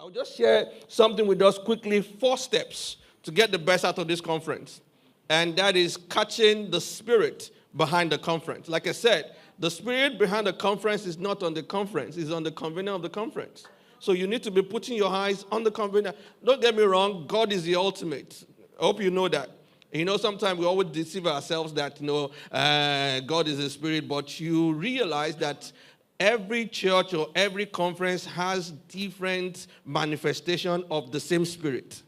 I'll just share something with us quickly, 4 steps to get the best out of this conference. And that is catching the spirit behind the conference. Like I said, the spirit behind the conference is not on the conference, it's on the convener of the conference. So you need to be putting your eyes on the convener. Don't get me wrong, God is the ultimate. I hope you know that. Sometimes we always deceive ourselves that, God is a spirit, but you realize that every church or every conference has different manifestation of the same spirit.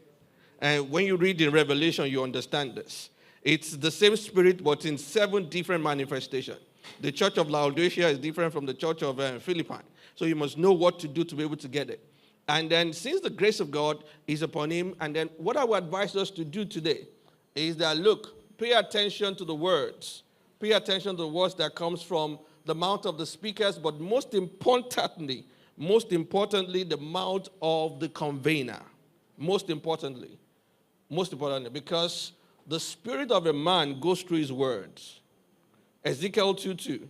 And when you read in Revelation, you understand this. It's the same spirit, but in 7 different manifestations. The church of Laodicea is different from the church of Philippi. So you must know what to do to be able to get it. And then since the grace of God is upon him, and then what I would advise us to do today is that, look, pay attention to the words. Pay attention to the words that comes from the mouth of the speakers, but most importantly, the mouth of the convener. Most importantly, because the spirit of a man goes through his words. Ezekiel 2:2.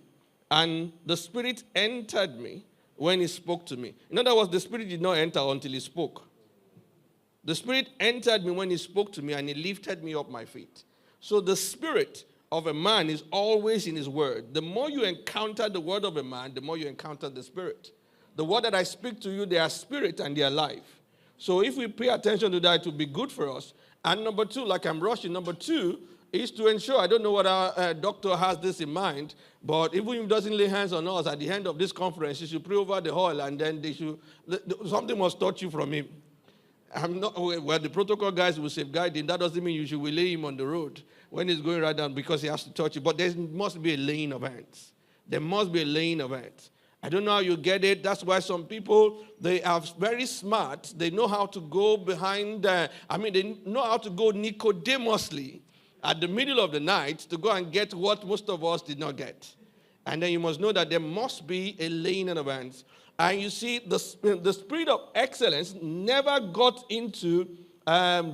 And the spirit entered me when he spoke to me. In other words, the spirit did not enter until he spoke. The spirit entered me when he spoke to me, and he lifted me up my feet. So the spirit of a man is always in his word. The more you encounter the word of a man, the more you encounter the spirit. The word that I speak to you, they are spirit and they are life. So if we pay attention to that, it will be good for us. And number 2, like I'm rushing, number 2 is to ensure, I don't know what our doctor has this in mind, but even if he doesn't lay hands on us at the end of this conference, he should pray over the oil, and then something must touch you from him. The protocol guys will safeguard him. That doesn't mean you should lay him on the road when he's going right down because he has to touch you. But there must be a laying of hands. There must be a laying of hands. I don't know how you get it. That's why some people, they are very smart. They know how to go behind, they know how to go Nicodemously at the middle of the night to go and get what most of us did not get. And then you must know that there must be a laying of hands. And you see, the spirit of excellence never got into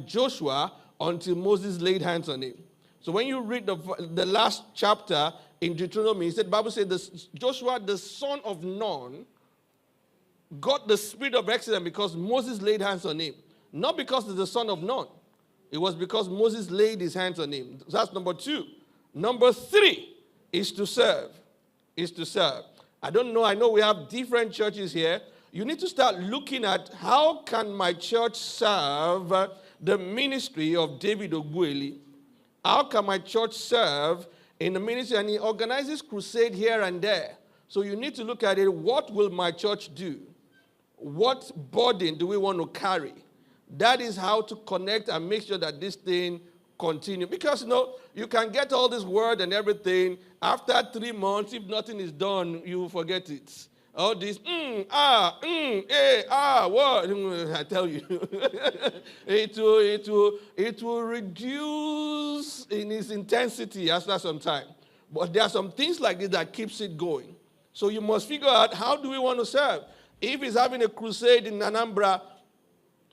Joshua until Moses laid hands on him. So when you read the last chapter in Deuteronomy, the Bible says Joshua, the son of Nun, got the spirit of excellence because Moses laid hands on him. Not because he's the son of Nun. It was because Moses laid his hands on him. So that's number 2. Number 3 is to serve. I don't know. I know we have different churches here. You need to start looking at how can my church serve the ministry of David Ogbueli? How can my church serve in the ministry? And he organizes crusade here and there. So you need to look at it. What will my church do? What burden do we want to carry? That is how to connect and make sure that this thing continue. Because, you can get all this word and everything. After 3 months, if nothing is done, you will forget it. All this, what? I tell you. it will reduce in its intensity after some time. But there are some things like this that keeps it going. So you must figure out, how do we want to serve? If he's having a crusade in Anambra,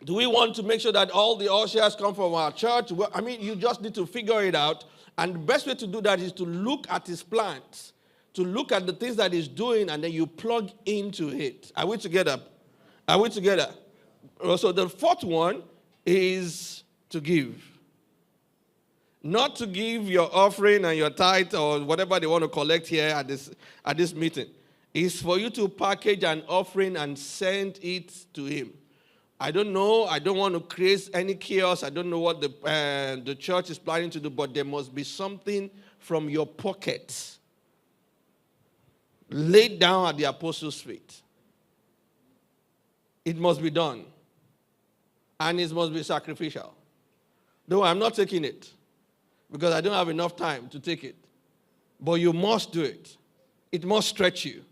do we want to make sure that all the ushers come from our church? Well, you just need to figure it out. And the best way to do that is to look at his plans, to look at the things that he's doing, and then you plug into it. Are we together? So the 4th one is to give. Not to give your offering and your tithe or whatever they want to collect here at this meeting. It's for you to package an offering and send it to him. I don't know. I don't want to create any chaos. I don't know what the church is planning to do, but there must be something from your pocket laid down at the apostles' feet. It must be done. And it must be sacrificial. Though I'm not taking it because I don't have enough time to take it. But you must do it. It must stretch you.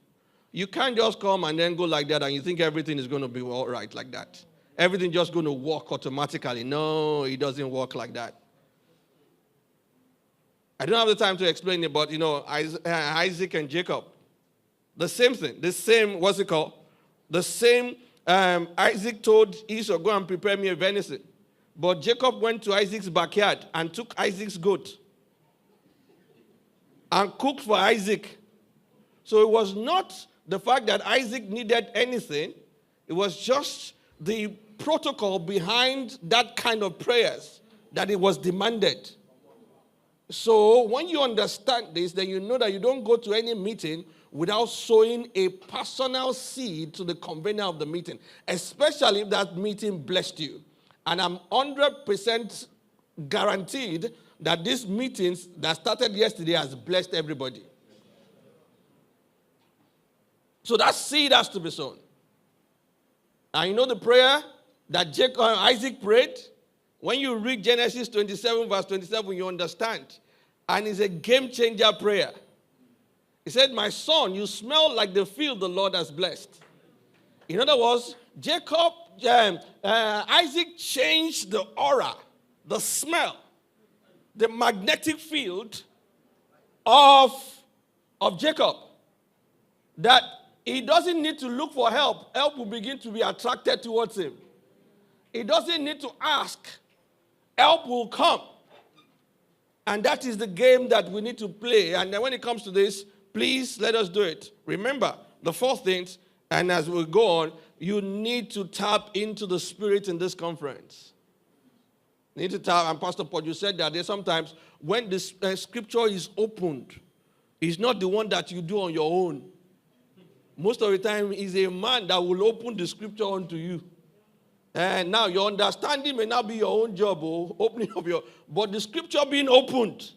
You can't just come and then go like that and you think everything is going to be all right like that. Everything just going to work automatically. No, it doesn't work like that. I don't have the time to explain it, but Isaac and Jacob, the same thing. The same, Isaac told Esau, go and prepare me a venison. But Jacob went to Isaac's backyard and took Isaac's goat and cooked for Isaac. So it was not the fact that Isaac needed anything. It was just the protocol behind that kind of prayers, that it was demanded. So when you understand this, then you know that you don't go to any meeting without sowing a personal seed to the convener of the meeting, especially if that meeting blessed you. And I'm 100% guaranteed that these meetings that started yesterday has blessed everybody. So that seed has to be sown. And you know the prayer that Isaac prayed? When you read Genesis 27, verse 27, you understand. And it's a game-changer prayer. He said, my son, you smell like the field the Lord has blessed. In other words, Isaac changed the aura, the smell, the magnetic field of Jacob. That he doesn't need to look for help. Help will begin to be attracted towards him. He doesn't need to ask. Help will come. And that is the game that we need to play. And then when it comes to this, please let us do it. Remember, the 4 things, and as we go on, you need to tap into the Spirit in this conference. You need to tap, and Pastor Paul, you said that there's sometimes when the scripture is opened, it's not the one that you do on your own. Most of the time, it's a man that will open the scripture unto you. And now your understanding may not be your own job, opening of but the scripture being opened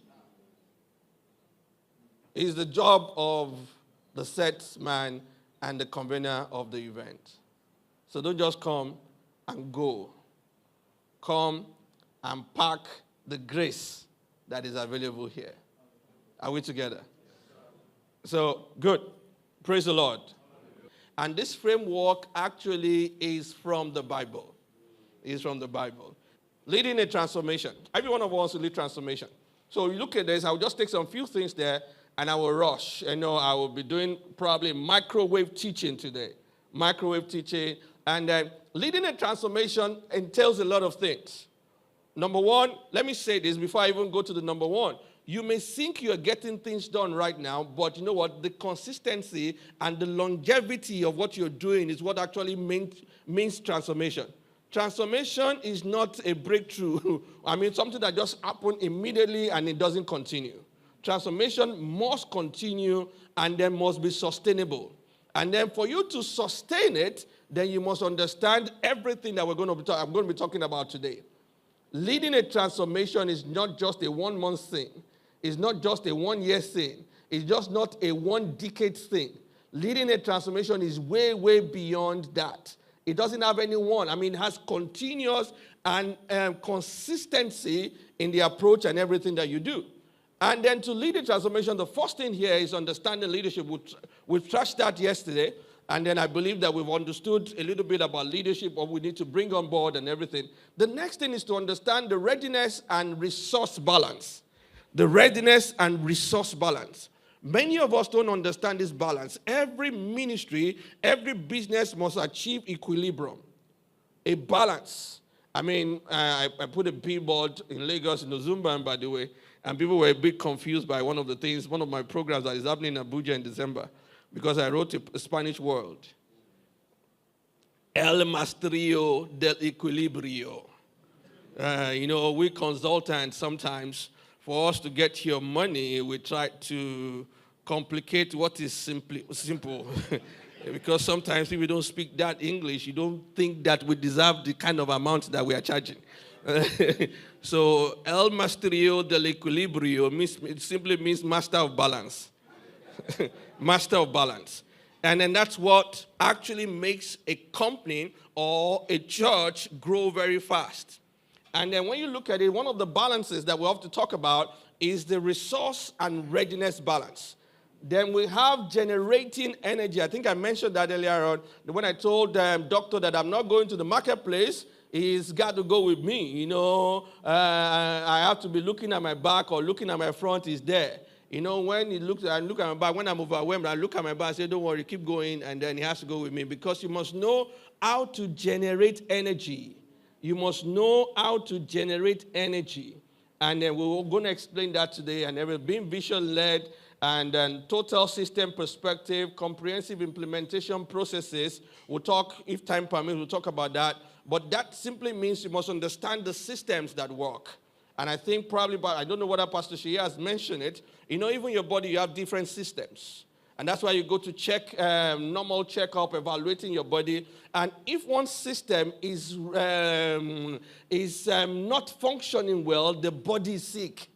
is the job of the set man and the convener of the event. So don't just come and go. Come and pack the grace that is available here. Are we together? So, good. Praise the Lord. And this framework actually is from the Bible. It's from the Bible. Leading a transformation. Every one of us wants to lead transformation. So you look at this, I'll just take some few things there and I will rush. I will be doing probably microwave teaching today. Microwave teaching. And leading a transformation entails a lot of things. Number one, let me say this before I even go to the number one. You may think you're getting things done right now, but you know what? The consistency and the longevity of what you're doing is what actually means transformation. Transformation is not a breakthrough. Something that just happened immediately and it doesn't continue. Transformation must continue and then must be sustainable. And then for you to sustain it, then you must understand everything that I'm going to be talking about today. Leading a transformation is not just a 1 month thing. It's not just a 1 year thing. It's just not a 1 decade thing. Leading a transformation is way, way beyond that. It doesn't have any one. It has continuous and consistency in the approach and everything that you do. And then to lead a transformation, the first thing here is understanding leadership. We trashed that yesterday. And then I believe that we've understood a little bit about leadership, what we need to bring on board and everything. The next thing is to understand the readiness and resource balance. The readiness and resource balance. Many of us don't understand this balance. Every ministry, every business must achieve equilibrium. A balance. I put a billboard in Lagos, in Ozumban, by the way, and people were a bit confused by one of my programs that is happening in Abuja in December. Because I wrote a Spanish word. El Maestro del Equilibrio. We consultants sometimes, for us to get your money, we try to complicate what is simple. Because sometimes if we don't speak that English, you don't think that we deserve the kind of amount that we are charging. So El Maestro del Equilibrio simply means master of balance. Master of balance. And then that's what actually makes a company or a church grow very fast. And then when you look at it, one of the balances that we have to talk about is the resource and readiness balance. Then we have generating energy. I think I mentioned that earlier on when I told the doctor that I'm not going to the marketplace. He's got to go with me. I have to be looking at my back or looking at my front. He's there. When he looks, I look at my back. When I'm overwhelmed, I look at my back and say, don't worry, keep going. And then he has to go with me because you must know how to generate energy. You must know how to generate energy. And then we're going to explain that today. And being vision-led And then total system perspective, comprehensive implementation processes. We'll talk, if time permits, we'll talk about that. But that simply means you must understand the systems that work. And I think probably, but I don't know whether Pastor Ch-Hsc has mentioned it. You know, even your body, you have different systems. And that's why you go to check, normal checkup, evaluating your body. And if one system is not functioning well, the body is sick.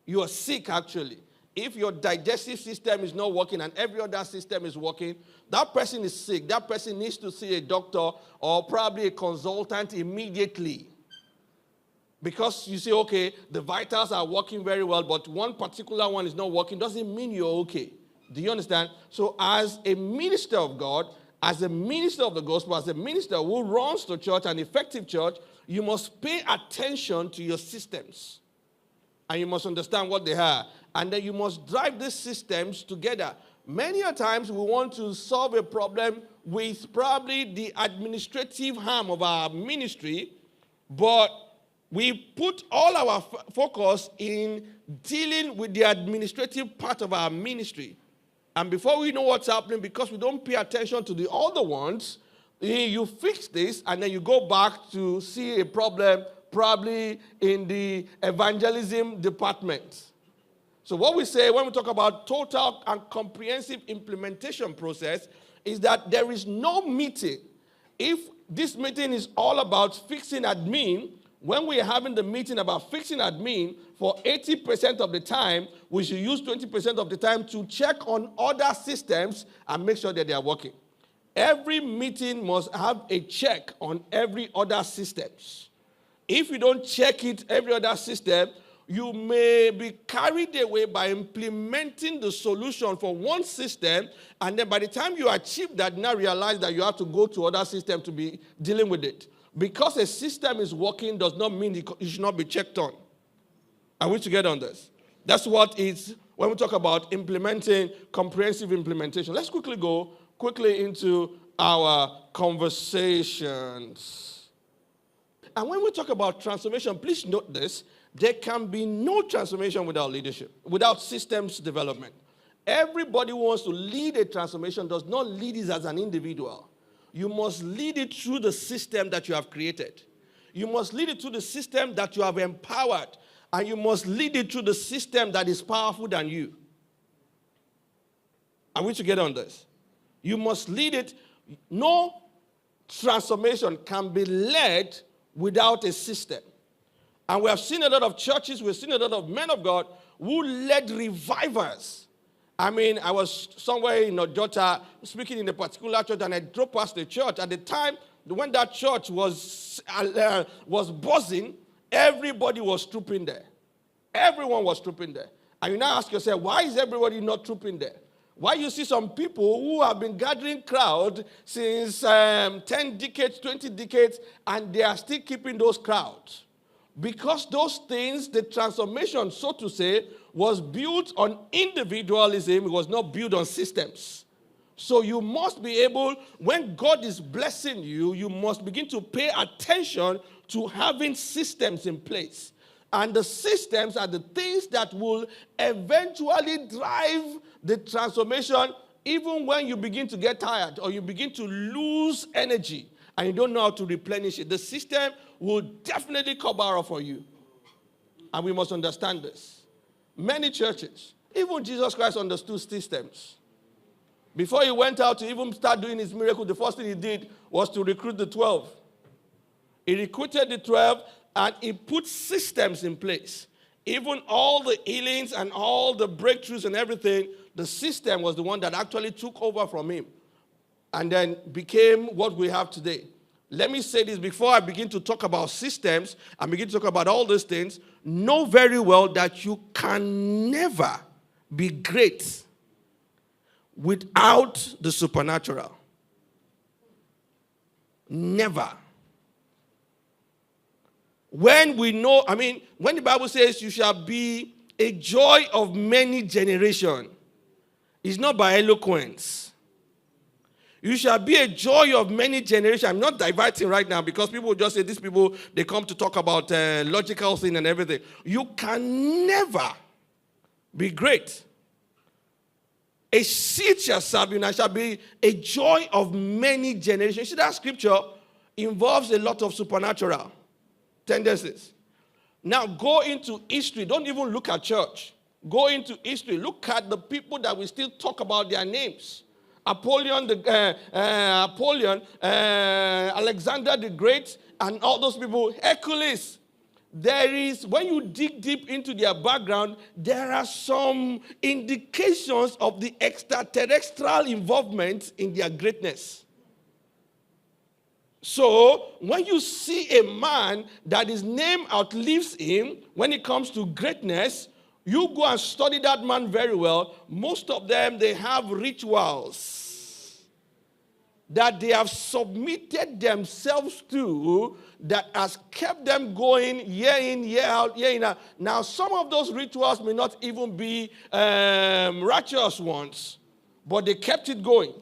You are sick, actually. If your digestive system is not working and every other system is working, that person is sick. That person needs to see a doctor or probably a consultant immediately. Because you say, okay, the vitals are working very well, but one particular one is not working, doesn't mean you're okay. Do you understand? So as a minister of God, as a minister of the gospel, as a minister who runs the church, an effective church, you must pay attention to your systems. And you must understand what they are. And then you must drive these systems together. Many a times we want to solve a problem with probably the administrative arm of our ministry, but we put all our focus in dealing with the administrative part of our ministry. And before we know what's happening, because we don't pay attention to the other ones, you fix this and then you go back to see a problem probably in the evangelism department. So what we say when we talk about total and comprehensive implementation process is that there is no meeting. If this meeting is all about fixing admin, when we are having the meeting about fixing admin, for 80% of the time, we should use 20% of the time to check on other systems and make sure that they are working. Every meeting must have a check on every other systems. If you don't check it, every other system, you may be carried away by implementing the solution for one system, and then by the time you achieve that, now realize that you have to go to other systems to be dealing with it. Because a system is working does not mean it should not be checked on. Are we together on this? That's what it's when we talk about implementing comprehensive implementation. Let's go quickly into our conversations. And when we talk about transformation, please note this. There can be no transformation without leadership, without systems development. Everybody who wants to lead a transformation does not lead it as an individual. You must lead it through the system that you have created. You must lead it through the system that you have empowered. And you must lead it through the system that is powerful than you. Are we together on this? You must lead it. No transformation can be led without a system. And we have seen a lot of churches, we've seen a lot of men of God who led revivers. I mean, I was somewhere in Ojota speaking in a particular church, and I drove past the church. At the time, when that church was buzzing, everybody was trooping there. Everyone was trooping there. And you now ask yourself, why is everybody not trooping there? Why you see some people who have been gathering crowd since 10 decades, 20 decades, and they are still keeping those crowds? Because those things, the transformation, so to say, was built on individualism. It was not built on systems. So you must be able, when God is blessing you, you must begin to pay attention to having systems in place. And the systems are the things that will eventually drive the transformation, even when you begin to get tired or you begin to lose energy and you don't know how to replenish it. The system will definitely cover up for you. And we must understand this. Many churches, even Jesus Christ understood systems. Before he went out to even start doing his miracle, the first thing he did was to recruit the 12. He recruited the 12 and he put systems in place. Even all the healings and all the breakthroughs and everything, the system was the one that actually took over from him and then became what we have today. Let me say this before I begin to talk about systems and begin to talk about all these things. Know very well that you can never be great without the supernatural. Never. When we know, when the Bible says you shall be a joy of many generations, it's not by eloquence. You shall be a joy of many generations. I'm not diverting right now because people just say these people, they come to talk about logical thing and everything. You can never be great A seed shall serve you, and I shall be a joy of many generations. See, that scripture involves a lot of supernatural tendencies. Now go into history. Don't even look at church. Go into history. Look at the people that we still talk about their names. Alexander the Great, and all those people, Hercules. There is, when you dig deep into their background, there are some indications of the extraterrestrial involvement in their greatness. So, when you see a man that his name outlives him, when it comes to greatness, you go and study that man very well. Most of them, they have rituals that they have submitted themselves to that has kept them going year in, year out, year in. Now, some of those rituals may not even be righteous ones, but they kept it going.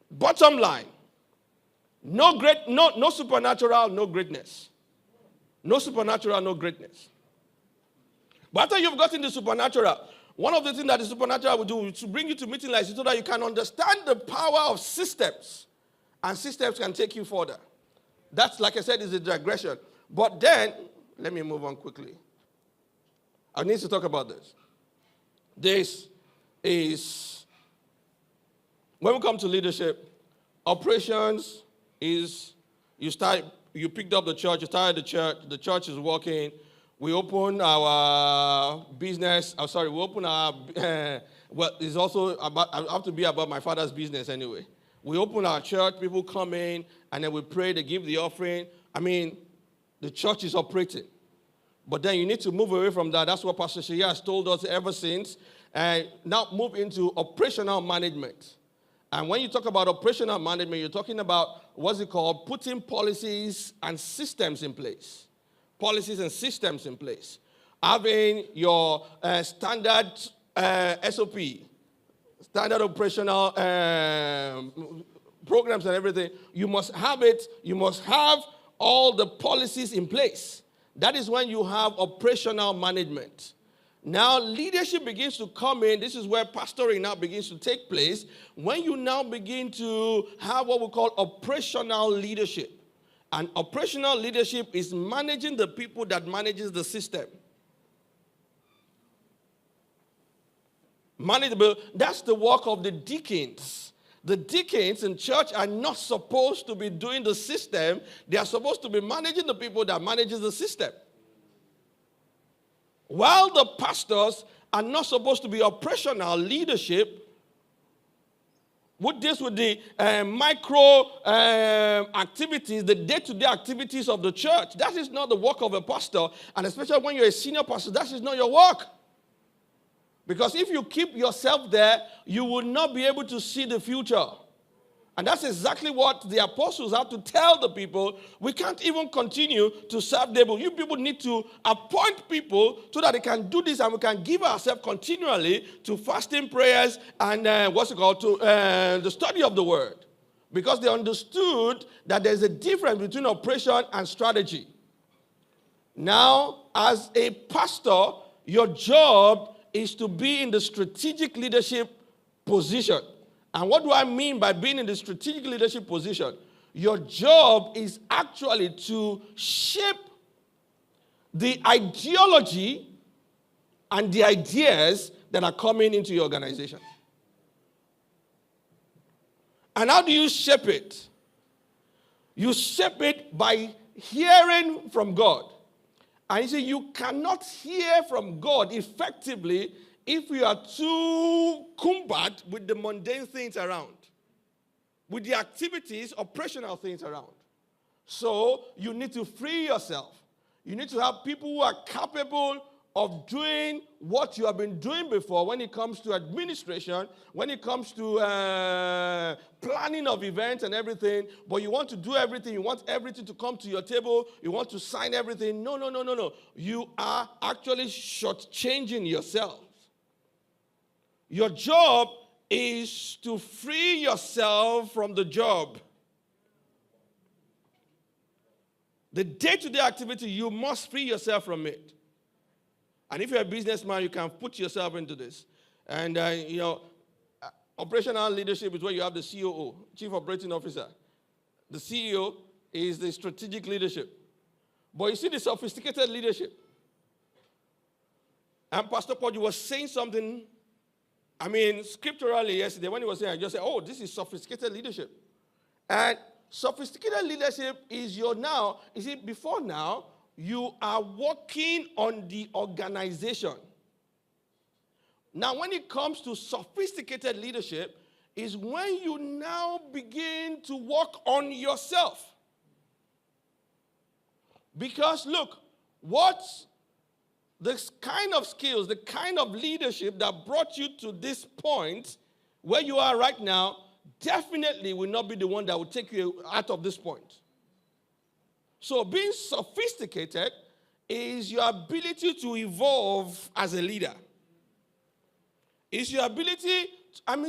Bottom line, no supernatural, no greatness. No supernatural, no greatness. But after you've gotten the supernatural, one of the things that the supernatural will do is to bring you to meeting like this so that you can understand the power of systems. And systems can take you further. That's, like I said, is a digression. But then, let me move on quickly. I need to talk about this. This is, when we come to leadership, operations is, you picked up the church, you started the church is working. We open our business, we open our, it's also about, I have to be about my father's business anyway. We open our church, people come in, and then we pray, they give the offering. I mean, the church is operating. But then you need to move away from that. That's what Pastor Ch-Hsc has told us ever since. And now move into operational management. And when you talk about operational management, you're talking about, what's it called? Putting policies and systems in place. Policies and systems in place. Having your standard SOP, standard operational programs and everything. You must have it. You must have all the policies in place. That is when you have operational management. Now, leadership begins to come in. This is where pastoring now begins to take place. When you now begin to have what we call operational leadership. And operational leadership is managing the people that manages the system. Manageable, that's the work of the deacons. The deacons in church are not supposed to be doing the system. They are supposed to be managing the people that manages the system. While the pastors are not supposed to be operational leadership, with the micro activities, the day-to-day activities of the church. That is not the work of a pastor, and especially when you're a senior pastor, that is not your work. Because if you keep yourself there, you will not be able to see the future. And that's exactly what the apostles have to tell the people. We can't even continue to serve devil. You people need to appoint people so that they can do this and we can give ourselves continually to fasting prayers and to the study of the word. Because they understood that there's a difference between operation and strategy. Now, as a pastor, your job is to be in the strategic leadership position. And what do I mean by being in the strategic leadership position? Your job is actually to shape the ideology and the ideas that are coming into your organization. And how do you shape it? You shape it by hearing from God. And you see, you cannot hear from God effectively if you are too cumbered with the mundane things around, with the activities, operational things around. So you need to free yourself. You need to have people who are capable of doing what you have been doing before when it comes to administration, when it comes to planning of events and everything, but you want to do everything. You want everything to come to your table. You want to sign everything. No. You are actually shortchanging yourself. Your job is to free yourself from the job. The day-to-day activity, you must free yourself from it. And if you're a businessman, you can put yourself into this. And, Operational leadership is where you have the COO, Chief Operating Officer. The CEO is the strategic leadership. But you see the sophisticated leadership. And Pastor Paul, you were saying something, scripturally yesterday when he was saying, I just said, oh, this is sophisticated leadership. And sophisticated leadership is before now, you are working on the organization. Now, when it comes to sophisticated leadership, is when you now begin to work on yourself. Because look, what's the kind of skills, the kind of leadership that brought you to this point where you are right now definitely will not be the one that will take you out of this point. So being sophisticated is your ability to evolve as a leader. It's your ability,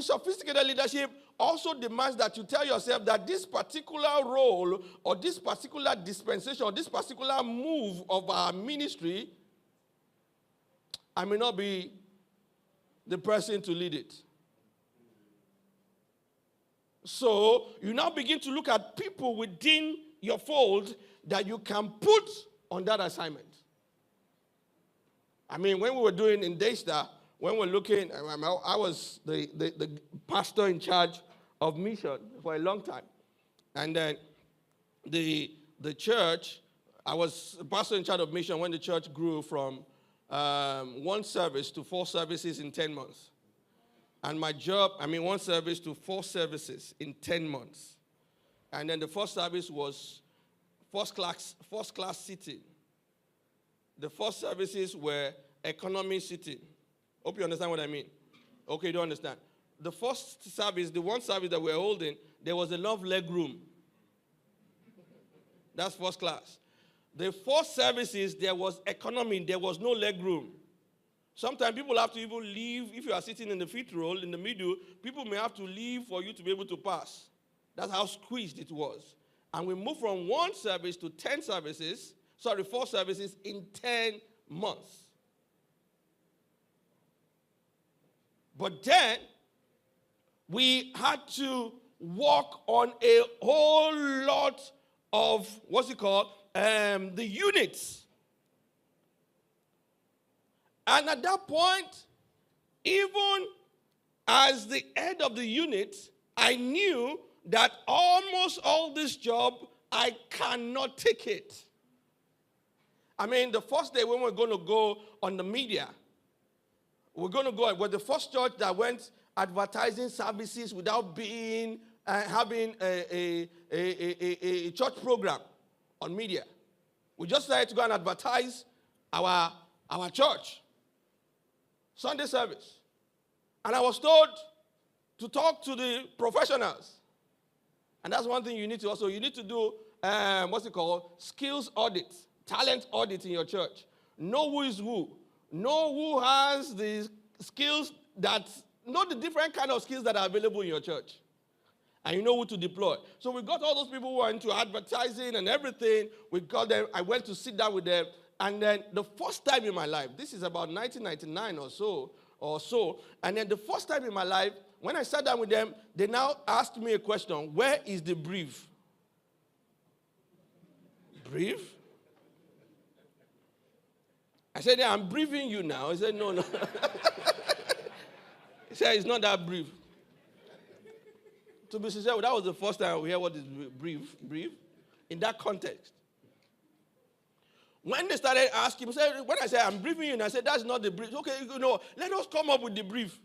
sophisticated leadership also demands that you tell yourself that this particular role or this particular dispensation or this particular move of our ministry, I may not be the person to lead it. So you now begin to look at people within your fold that you can put on that assignment. When we were doing in Daystar, when we're looking, I was the pastor in charge of mission for a long time. And then the church, I was pastor in charge of mission when the church grew from 1 service to 4 services in 10 months. And my job, 1 service to 4 services in 10 months. And then the first service was first class seating. The first services were economy seating. Hope you understand what I mean. Okay, you don't understand. The first service, the 1 service that we're holding, there was enough leg room. That's first class. The 4 services, there was economy, there was no leg room. Sometimes people have to even leave. If you are sitting in the fifth row, in the middle, people may have to leave for you to be able to pass. That's how squeezed it was. And we moved from 1 service to 4 services in 10 months. But then, we had to work on a whole lot of, the units. And at that point, even as the head of the unit, I knew that almost all this job, I cannot take it. The first day when we're going to go on the media, we're the first church that went advertising services without having a church program on media. We just decided to go and advertise our church, Sunday service. And I was told to talk to the professionals. And that's one thing you need to do, skills audit, talent audit in your church. Know who is who. Know who has the skills know the different kind of skills that are available in your church. And you know who to deploy. So we got all those people who are into advertising and everything. We got them. I went to sit down with them. And then the first time in my life, this is about 1999 or so. And then the first time in my life, when I sat down with them, they now asked me a question. Where is the brief? Brief? I said, yeah, I'm briefing you now. He said, no. He said, it's not that brief. To be sincere, that was the first time we heard what is brief, in that context. When they started asking, when I said, I'm briefing you, and I said, that's not the brief. Okay, let us come up with the brief.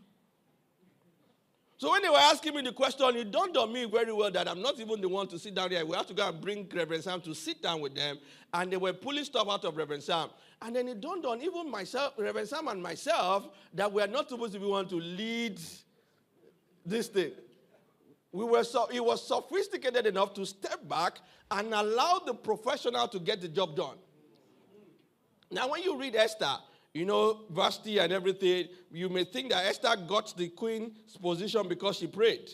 So when they were asking me the question, it dawned on me very well that I'm not even the one to sit down here. We have to go and bring Reverend Sam to sit down with them. And they were pulling stuff out of Reverend Sam. And then it dawned on even myself, Reverend Sam and myself, that we are not supposed to be one to lead this thing. It was sophisticated enough to step back and allow the professional to get the job done. Now, when you read Esther, Vashti and everything, you may think that Esther got the queen's position because she prayed.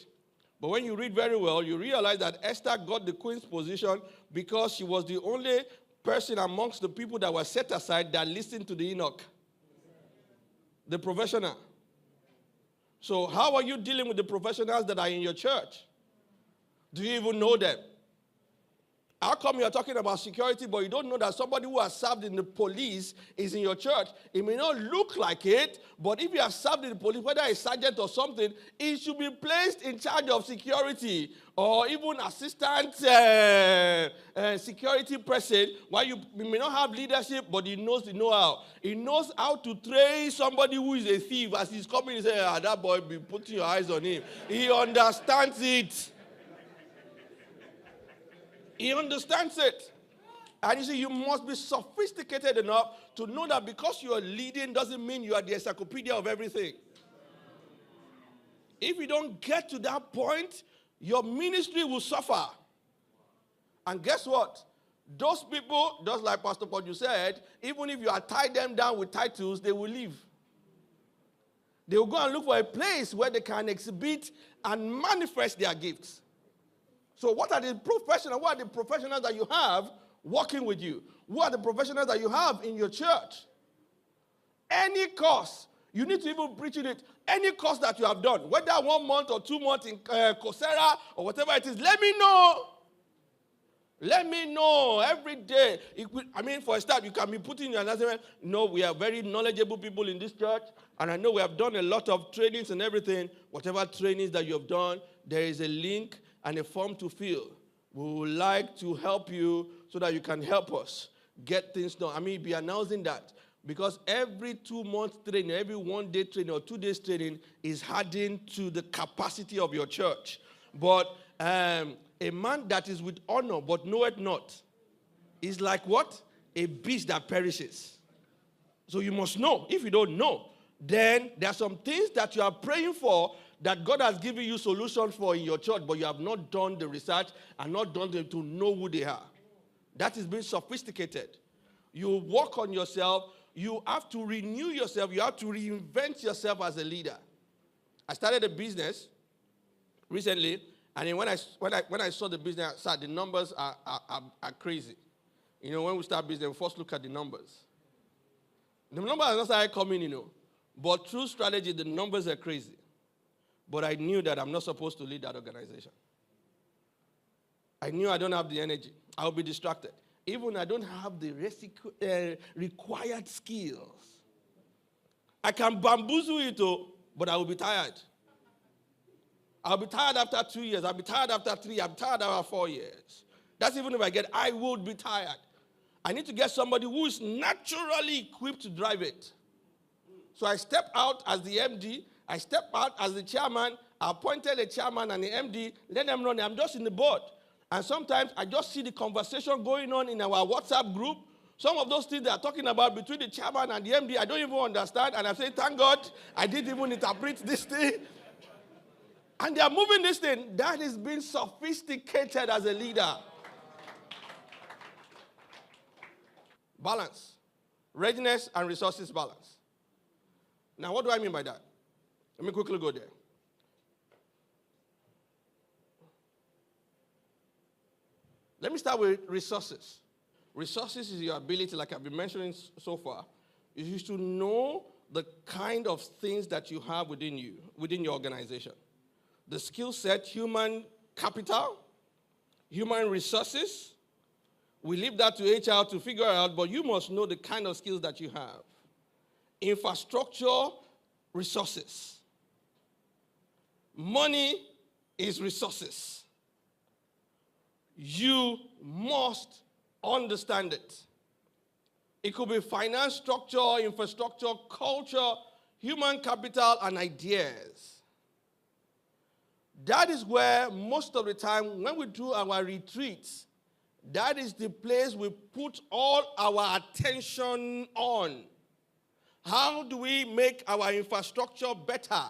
But when you read very well, you realize that Esther got the queen's position because she was the only person amongst the people that were set aside that listened to the Enoch, the professional. So how are you dealing with the professionals that are in your church? Do you even know them? How come you're talking about security, but you don't know that somebody who has served in the police is in your church? It may not look like it, but if you have served in the police, whether a sergeant or something, it should be placed in charge of security or even assistant security person. While you may not have leadership, but he knows the know-how. He knows how to train somebody who is a thief. As he's coming, he says, that boy, be putting your eyes on him. He understands it. He understands it. And you see, you must be sophisticated enough to know that because you are leading doesn't mean you are the encyclopedia of everything. If you don't get to that point, your ministry will suffer. And guess what? Those people, just like Pastor Paul you said, even if you are tied them down with titles, they will leave. They will go and look for a place where they can exhibit and manifest their gifts. So what are the professionals? What are the professionals that you have working with you? Who are the professionals that you have in your church? Any course, you need to even preach in it. Any course that you have done, whether 1 month or 2 months in Coursera or whatever it is, let me know. Let me know every day. For a start, you can be putting your announcement. No, we are very knowledgeable people in this church, and I know we have done a lot of trainings and everything. Whatever trainings that you have done, there is a link and a form to fill. We would like to help you so that you can help us get things done. Be announcing that because every 2 months training, every 1 day training or 2 days training is adding to the capacity of your church. But a man that is with honor but knoweth not is like what? A beast that perishes. So you must know. If you don't know, then there are some things that you are praying for that God has given you solutions for in your church, but you have not done the research and not done them to know who they are. That is being sophisticated. You work on yourself. You have to renew yourself. You have to reinvent yourself as a leader. I started a business recently, and then when I saw the business, the numbers are crazy. When we start business, we first look at the numbers. The numbers are not started coming, but through strategy, the numbers are crazy. But I knew that I'm not supposed to lead that organization. I knew I don't have the energy. I'll be distracted. Even I don't have the required skills. I can bamboozle it, but I will be tired. I'll be tired after 2 years. I'll be tired after 3. I'm tired after 4 years. That's even if I would be tired. I need to get somebody who is naturally equipped to drive it. So I step out as the MD. I step out as the chairman. I appointed a chairman and the MD. Let them run. I'm just in the board. And sometimes I just see the conversation going on in our WhatsApp group. Some of those things they are talking about between the chairman and the MD, I don't even understand. And I'm saying, thank God, I didn't even interpret this thing. And they are moving this thing. That is being sophisticated as a leader. Balance. Readiness and resources balance. Now, what do I mean by that? Let me quickly go there. Let me start with resources. Resources is your ability, like I've been mentioning so far, is to know the kind of things that you have within you, within your organization. The skill set, human capital, human resources. We leave that to HR to figure out, but you must know the kind of skills that you have. Infrastructure, resources. Money is resources. You must understand it. It could be finance structure, infrastructure, culture, human capital, and ideas. That is where most of the time when we do our retreats, that is the place we put all our attention on. How do we make our infrastructure better?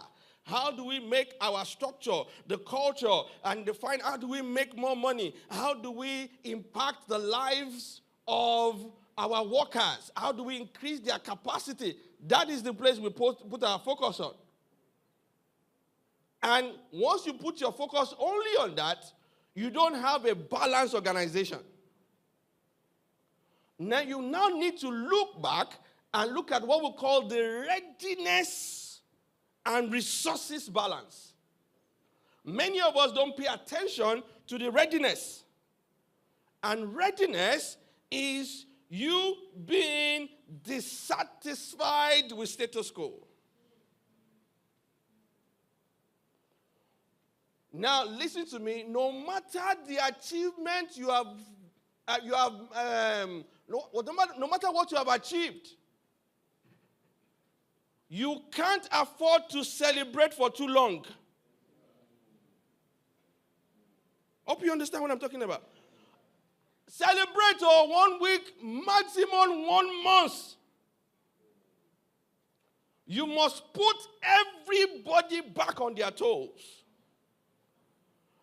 How do we make our structure, the culture, and define how do we make more money? How do we impact the lives of our workers? How do we increase their capacity? That is the place we put our focus on. And once you put your focus only on that, you don't have a balanced organization. Now you need to look back and look at what we call the readiness and resources balance. Many of us don't pay attention to the readiness. And readiness is you being dissatisfied with status quo. Now, listen to me. No matter the achievement no matter what you have achieved, you can't afford to celebrate for too long. Hope you understand what I'm talking about. Celebrate 1 week, maximum 1 month. You must put everybody back on their toes.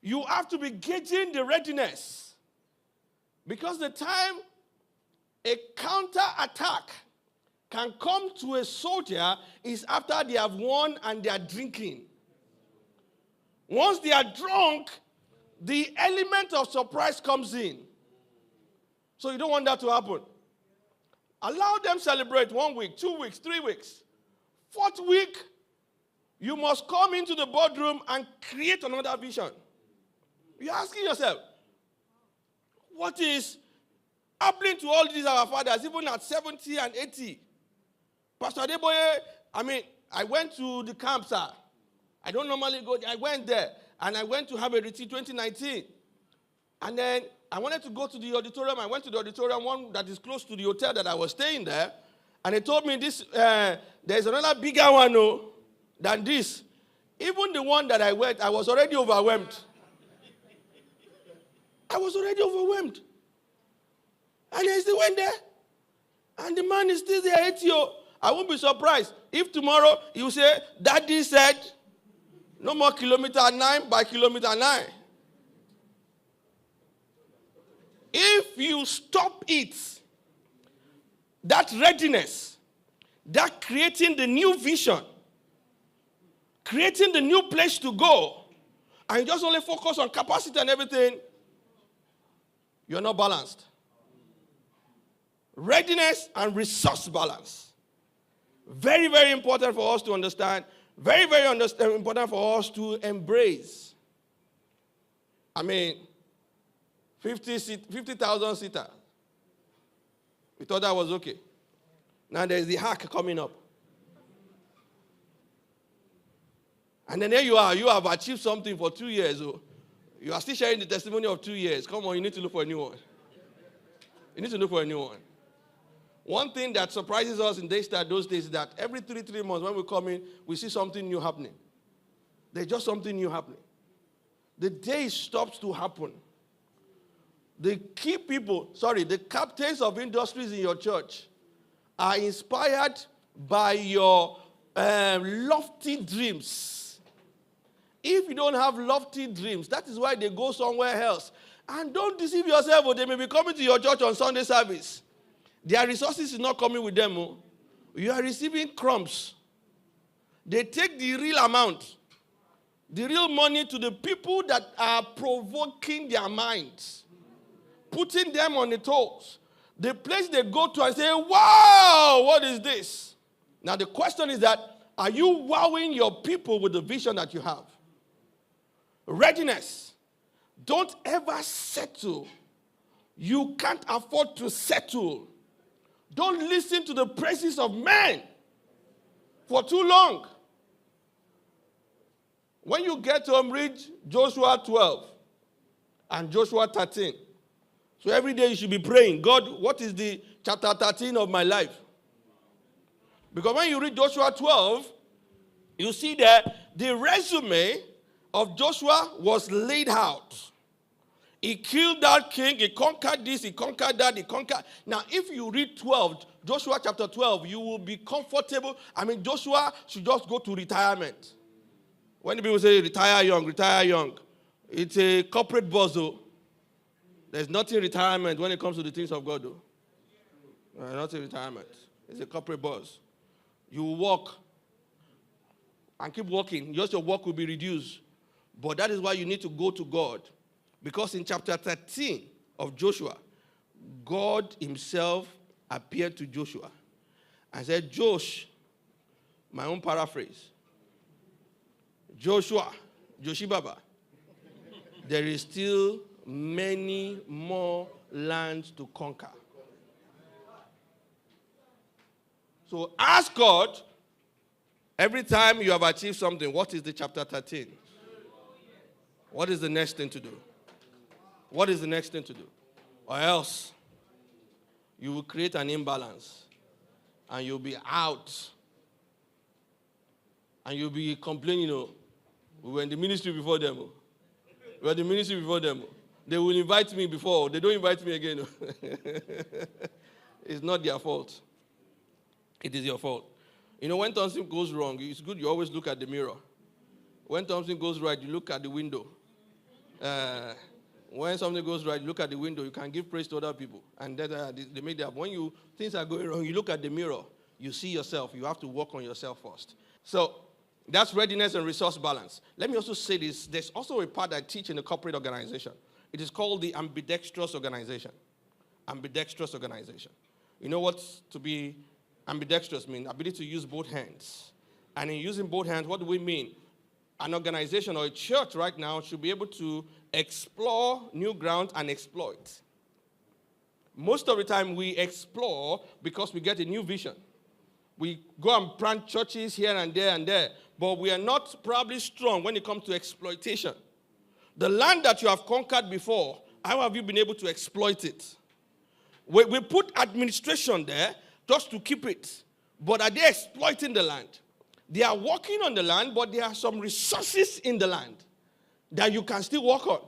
You have to be gauging the readiness. Because the time a counter-attack can come to a soldier is after they have won and they are drinking. Once they are drunk, the element of surprise comes in. So you don't want that to happen. Allow them celebrate 1 week, 2 weeks, 3 weeks. 4th week, you must come into the boardroom and create another vision. You're asking yourself, what is happening to all these our fathers, even at 70 and 80? Pastor Adeboye, I went to the camp, sir. I don't normally go there. I went there, and I went to have a retreat 2019. And then I wanted to go to the auditorium. I went to the auditorium, one that is close to the hotel that I was staying there. And they told me there's another bigger one than this. Even the one that I went, I was already overwhelmed. I was already overwhelmed. And I still went there. And the man is still there, 80. I won't be surprised if tomorrow he will say, Daddy said, no more kilometer 9 by kilometer 9. If you stop it, that readiness, that creating the new vision, creating the new place to go, and you just only focus on capacity and everything, you're not balanced. Readiness and resource balance. Very, very important for us to understand. Very, very important for us to embrace. 50,000 seater. We thought that was okay. Now there's the hack coming up. And then there you are. You have achieved something for 2 years. You are still sharing the testimony of 2 years. Come on, you need to look for a new one. You need to look for a new one. One thing that surprises us in Daystar those days is that every 3 months when we come in, we see something new happening. There's just something new happening. The day stops to happen. The captains of industries in your church are inspired by your lofty dreams. If you don't have lofty dreams, that is why they go somewhere else. And don't deceive yourself, they may be coming to your church on Sunday service. Their resources is not coming with them. You are receiving crumbs. They take the real amount, the real money to the people that are provoking their minds, putting them on the toes. The place they go to and say, wow, what is this? Now the question is that, are you wowing your people with the vision that you have? Readiness. Don't ever settle. You can't afford to settle. Don't listen to the praises of men for too long. When you get home, read Joshua 12 and Joshua 13. So every day you should be praying, God, what is the chapter 13 of my life? Because when you read Joshua 12, you see that the resume of Joshua was laid out. He killed that king, he conquered this, he conquered that, he conquered. Now, if you read 12, Joshua chapter 12, you will be comfortable. Joshua should just go to retirement. When people say retire young, it's a corporate boss, though. There's nothing retirement when it comes to the things of God, though. Nothing retirement. It's a corporate boss. You will walk and keep walking. Just your work will be reduced. But that is why you need to go to God. Because in chapter 13 of Joshua, God himself appeared to Joshua and said, Josh, my own paraphrase, Joshibaba, there is still many more lands to conquer. So ask God, every time you have achieved something, what is the chapter 13? What is the next thing to do? What is the next thing to do? Or else, you will create an imbalance, and you'll be out, and you'll be complaining, we were in the ministry before them. We were in the ministry before them. They will invite me before. They don't invite me again. It's not their fault. It is your fault. When something goes wrong, it's good you always look at the mirror. When something goes right, you look at the window. When something goes right, you look at the window. You can give praise to other people. And they make that. When things are going wrong, you look at the mirror. You see yourself. You have to work on yourself first. So that's readiness and resource balance. Let me also say this. There's also a part I teach in a corporate organization. It is called the ambidextrous organization. Ambidextrous organization. You know what to be ambidextrous mean? Ability to use both hands. And in using both hands, what do we mean? An organization or a church right now should be able to explore new ground and exploit. Most of the time we explore because we get a new vision. We go and plant churches here and there, but we are not probably strong when it comes to exploitation. The land that you have conquered before, how have you been able to exploit it? We put administration there just to keep it, but are they exploiting the land? They are working on the land, but there are some resources in the land that you can still work on.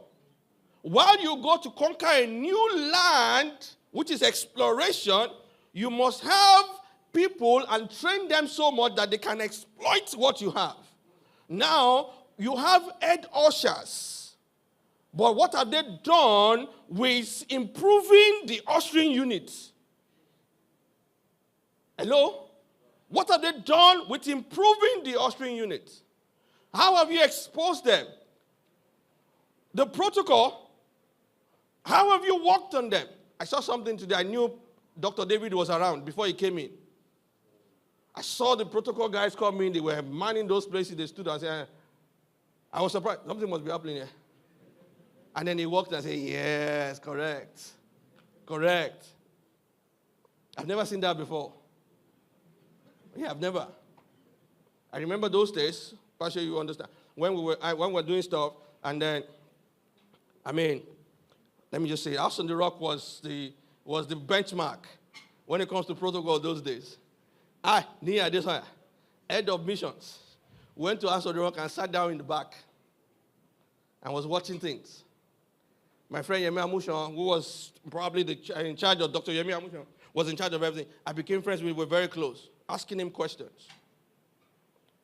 While you go to conquer a new land, which is exploration, you must have people and train them so much that they can exploit what you have. Now, you have head ushers. But what have they done with improving the ushering units? Hello? What have they done with improving the ushering units? How have you exposed them? The protocol, how have you worked on them? I saw something today. I knew Dr. David was around before he came in. I saw the protocol guys come in. They were manning those places. They stood and said, I was surprised. Something must be happening here. And then he walked and said, yes, correct. Correct. I've never seen that before. Yeah, I've never. I remember those days, partially you understand, when we were doing stuff, and then, let me just say, House on the Rock was the benchmark when it comes to protocol those days. Niyi Adesanya, head of missions, went to House on the Rock and sat down in the back and was watching things. My friend Yemi Amushan, who was probably in charge of Dr. Yemi Amushan, was in charge of everything. I became friends with him. We were very close, asking him questions.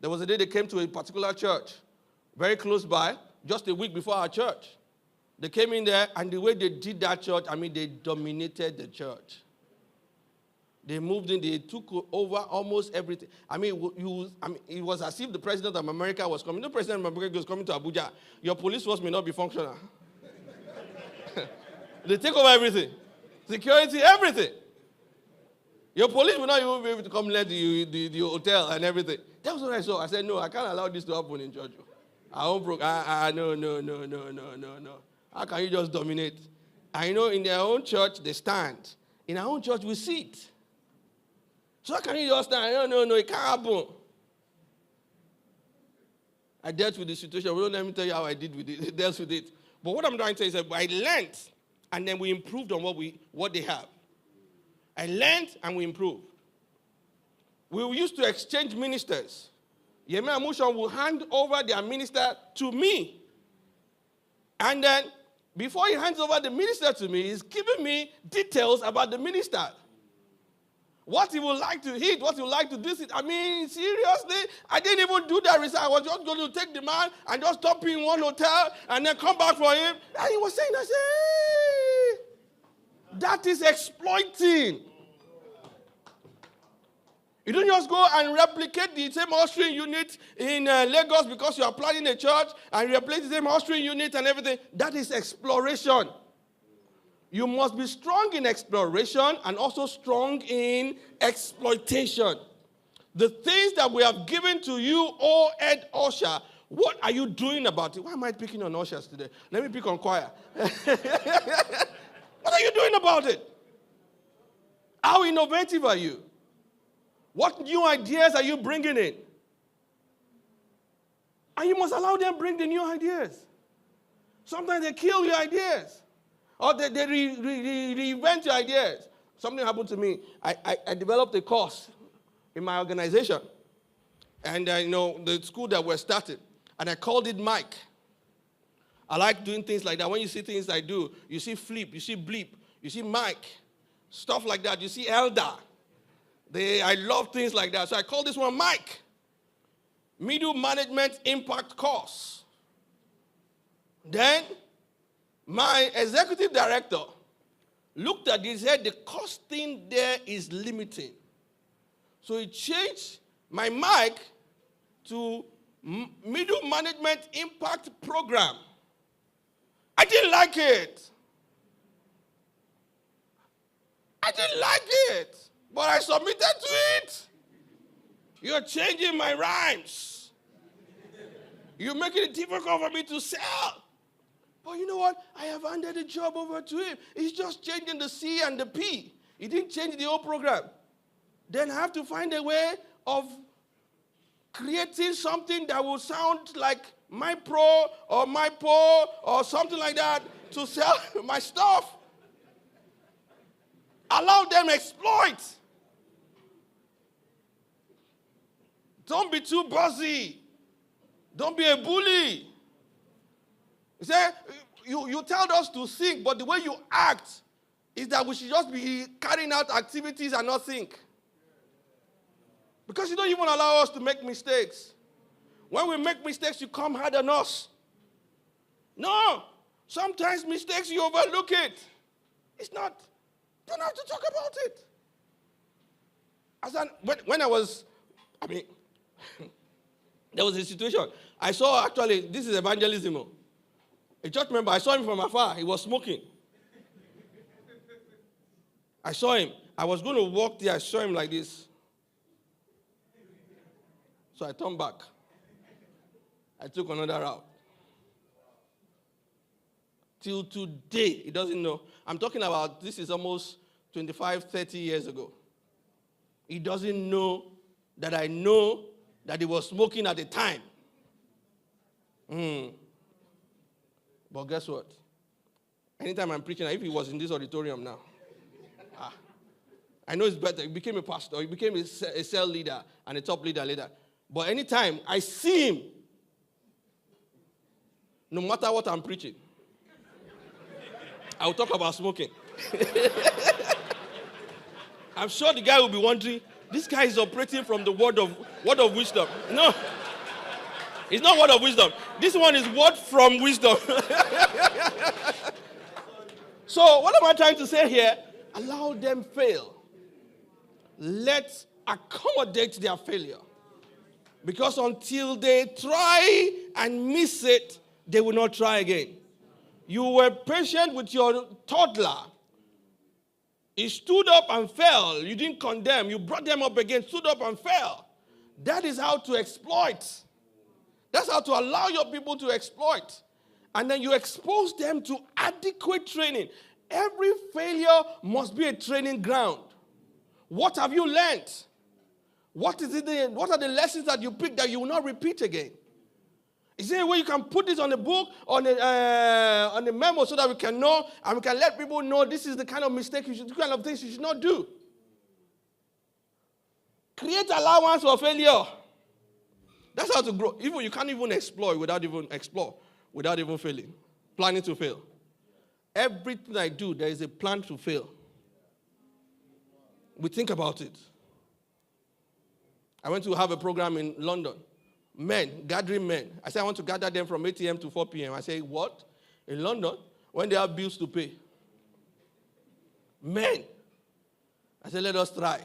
There was a day they came to a particular church, very close by, just a week before our church. They came in there, and the way they did that church, they dominated the church. They moved in, they took over almost everything. It was as if the president of America was coming. The president of America was coming to Abuja. Your police force may not be functional. They take over everything. Security, everything. Your police will not even be able to come let the hotel and everything. That was what I saw. I said, no, I can't allow this to happen in church. No. How can you just dominate? I know in their own church, they stand. In our own church, we sit. So how can you just stand? No, it can't happen. I dealt with the situation. Well, let me tell you how I dealt with it. But what I'm trying to say is that I learned, and then we improved on what they have. I learned, and we improved. We used to exchange ministers. Yemi Amushan will hand over their minister to me. And then, before he hands over the minister to me, he's giving me details about the minister. What he would like to eat, what he would like to do. Seriously? I didn't even do that research. I was just going to take the man and just stop in one hotel and then come back for him. And he was saying, hey, that is exploiting. You don't just go and replicate the same ushering unit in Lagos because you are planning a church and replace the same ushering unit and everything. That is exploration. You must be strong in exploration and also strong in exploitation. The things that we have given to you, O head usher, What are you doing about it? Why am I picking on ushers today? Let me pick on choir. What are you doing about it? How innovative are you? What new ideas are you bringing in? And you must allow them bring the new ideas. Sometimes they kill your ideas. Or they reinvent your ideas. Something happened to me. I developed a course in my organization. And the school that we're starting. And I called it Mike. I like doing things like that. When you see things I do, you see Flip, you see Bleep, you see Mike, stuff like that. You see Elder. I love things like that. So I call this one Mike. Middle Management Impact Course. Then my executive director looked at this and said the costing there is limiting. So he changed my Mike to Middle Management Impact Program. I didn't like it. But I submitted to it. You're changing my rhymes. You're making it difficult for me to sell. But you know what? I have handed the job over to him. He's just changing the C and the P. He didn't change the whole program. Then I have to find a way of creating something that will sound like my pro or my po or something like that to sell my stuff. Allow them exploit. Don't be too bossy. Don't be a bully. You say, you tell us to think, but the way you act is that we should just be carrying out activities and not think. Because you don't even allow us to make mistakes. When we make mistakes, you come hard on us. No. Sometimes mistakes, you overlook it. It's not. You don't have to talk about it. When I was, there was a situation. I saw, actually, this is evangelism. A church member, I saw him from afar. He was smoking. I saw him. I was going to walk there. I saw him like this. So I turned back. I took another route. Till today, he doesn't know. I'm talking about, this is almost 25, 30 years ago. He doesn't know that I know that he was smoking at the time. But guess what? Anytime I'm preaching, if he was in this auditorium now, I know it's better. He became a pastor. He became a cell leader and a top leader later. But anytime I see him, no matter what I'm preaching, I'll talk about smoking. I'm sure the guy will be wondering, this guy is operating from the word of wisdom. No, it's not word of wisdom. This one is word from wisdom. So what am I trying to say here? Allow them fail. Let's accommodate their failure. Because until they try and miss it, they will not try again. You were patient with your toddler. He stood up and fell. You didn't condemn. You brought them up again, stood up and fell. That is how to exploit. That's how to allow your people to exploit. And then you expose them to adequate training. Every failure must be a training ground. What have you learned? What are the lessons that you picked that you will not repeat again? Is there a way you can put this on a book, on a memo, so that we can know and we can let people know this is the kind of mistake you should do, the kind of things you should not do? Create allowance for failure. That's how to grow. Even you can't even explore without even failing. Planning to fail. Everything I do, there is a plan to fail. We think about it. I went to have a program in London. Gathering men. I said, I want to gather them from 8 a.m. to 4 p.m. I say, what? In London? When they have bills to pay. Men. I said, let us try.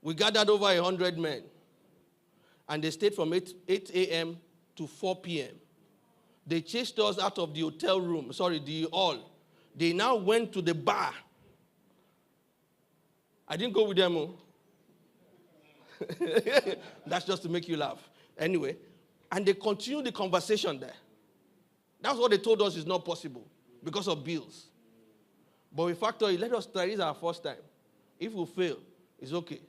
We gathered over 100 men. And they stayed from 8 a.m. to 4 p.m. They chased us out of the hotel room, the hall. They now went to the bar. I didn't go with them. That's just to make you laugh. Anyway, And they continue the conversation there. That's what they told us is not possible because of bills. But we factor it. Let us try. This is our first time. If we fail, it's okay.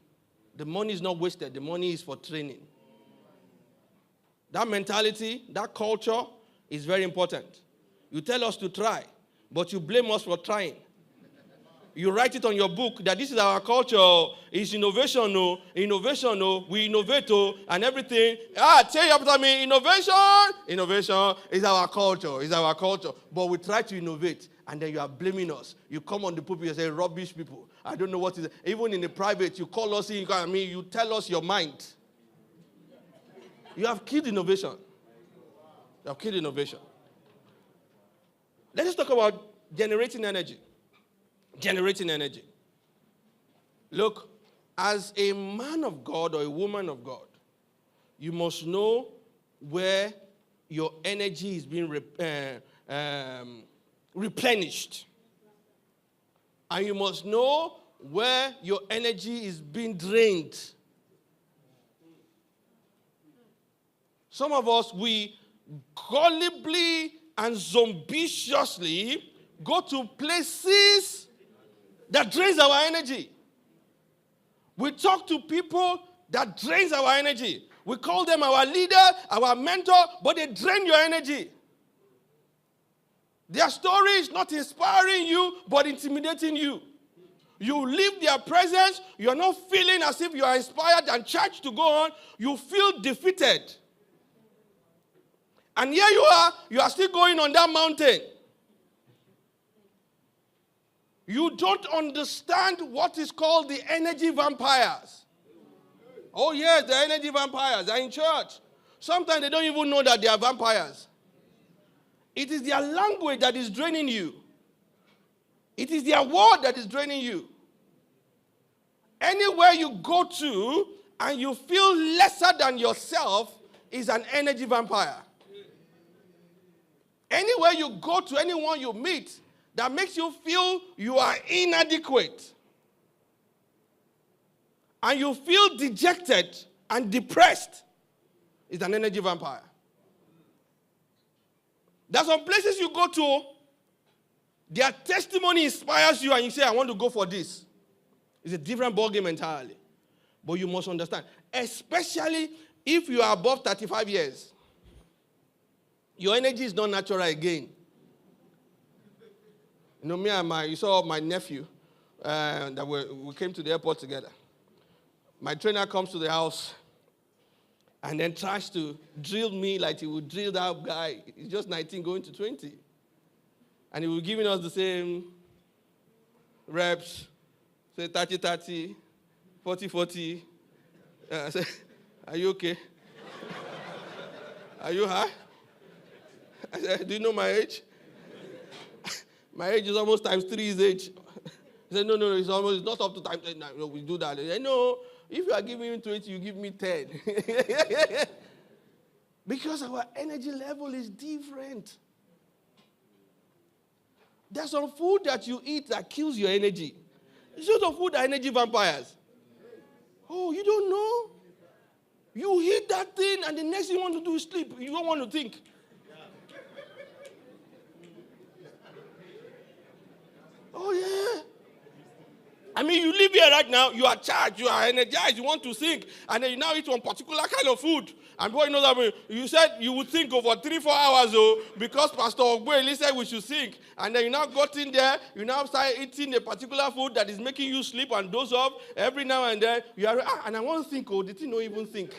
The money is not wasted. The money is for training. That mentality, that culture is very important. You tell us to try, but you blame us for trying. You write it on your book that this is our culture. It's innovation, no. Innovation, no. We innovate, and everything. Tell you after me, innovation. Innovation is our culture. It's our culture. But we try to innovate, and then you are blaming us. You come on the pulpit and say, rubbish people. I don't know what is it. Even in the private, you call us in, you tell us your mind. You have killed innovation. You have killed innovation. Let us talk about generating energy. Generating energy. Look, as a man of God or a woman of God, you must know where your energy is being replenished. And you must know where your energy is being drained. Some of us, we gullibly and zombiciously go to places that drains our energy. We talk to people that drains our energy. We call them our leader, our mentor, but they drain your energy. Their story is not inspiring you, but intimidating you. You leave their presence, you're not feeling as if you are inspired and charged to go on. You feel defeated. And here you are still going on that mountain. You don't understand what is called the energy vampires. Oh yes, the energy vampires are in church. Sometimes they don't even know that they are vampires. It is their language that is draining you. It is their word that is draining you. Anywhere you go to and you feel lesser than yourself is an energy vampire. Anywhere you go to, anyone you meet, that makes you feel you are inadequate. And you feel dejected and depressed is an energy vampire. There are some places you go to, their testimony inspires you and you say, I want to go for this. It's a different ballgame entirely. But you must understand, especially if you are above 35 years, your energy is not natural again. You know, you saw my nephew, that we came to the airport together. My trainer comes to the house and then tries to drill me like he would drill that guy. He's just 19 going to 20. And he was giving us the same reps, say 30-30, 40-40. I said, are you okay? Are you high? I said, do you know my age? My age is almost times 3 his age. He said, no, it's not up to times 10. No, we do that. I said, no, if you are giving me 20, you give me 10. Because our energy level is different. There's some food that you eat that kills your energy. There's some food that are energy vampires. Oh, you don't know? You eat that thing and the next thing you want to do is sleep. You don't want to think. Oh, yeah. I mean, you live here right now, you are charged, you are energized, you want to think, and then you now eat one particular kind of food. And boy, you know that you said you would think over 3-4 hours, because Pastor Ogbueli said we should think. And then you now got in there, you now start eating a particular food that is making you sleep and doze off every now and then. You are, and I want to think, the thing don't even think.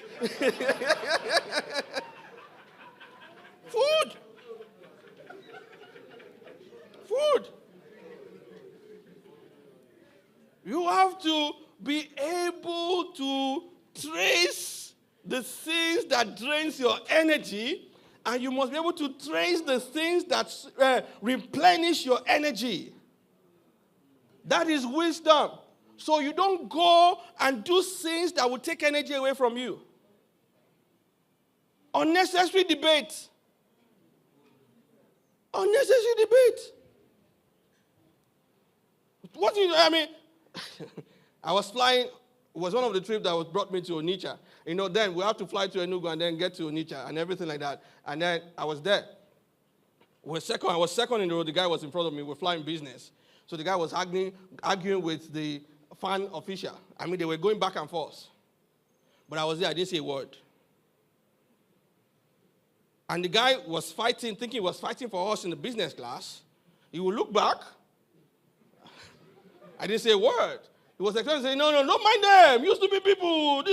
Food. You have to be able to trace the things that drains your energy, and you must be able to trace the things that replenish your energy. That is wisdom. So you don't go and do things that will take energy away from you. Unnecessary debate. Unnecessary debate. I was flying was one of the trips that was brought me to Onitsha. Then we have to fly to Enugu and then get to Onitsha and everything like that. And then I was there. I was second in the road. The guy was in front of me. We're flying business. So the guy was arguing with the fan official. They were going back and forth. But I was there. I didn't say a word. And the guy was fighting, thinking he was fighting for us in the business class. He would look back. I didn't say a word. He was expecting to say, no, don't mind them. Used to be people.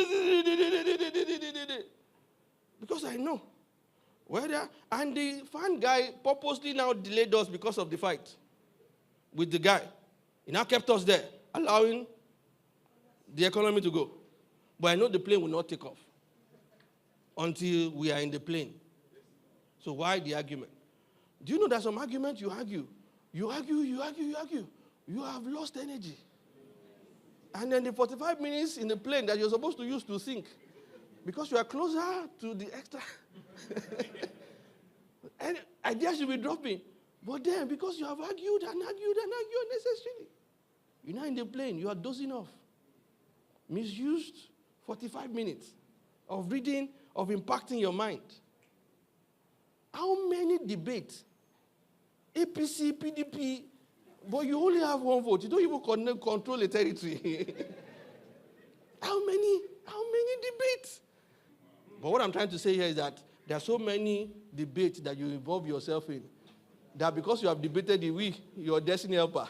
Because I know. And the fan guy purposely now delayed us because of the fight with the guy. He now kept us there, allowing the economy to go. But I know the plane will not take off until we are in the plane. So why the argument? Do you know that some arguments you argue? You have lost energy. And then the 45 minutes in the plane that you're supposed to use to think, because you are closer to the extra. And ideas should be dropping. But then, because you have argued unnecessarily, you're now in the plane, you are dozing off. Misused 45 minutes of reading, of impacting your mind. How many debates? APC, PDP, but you only have one vote. You don't even control a territory. How many debates? But what I'm trying to say here is that there are so many debates that you involve yourself in that because you have debated your destiny helper,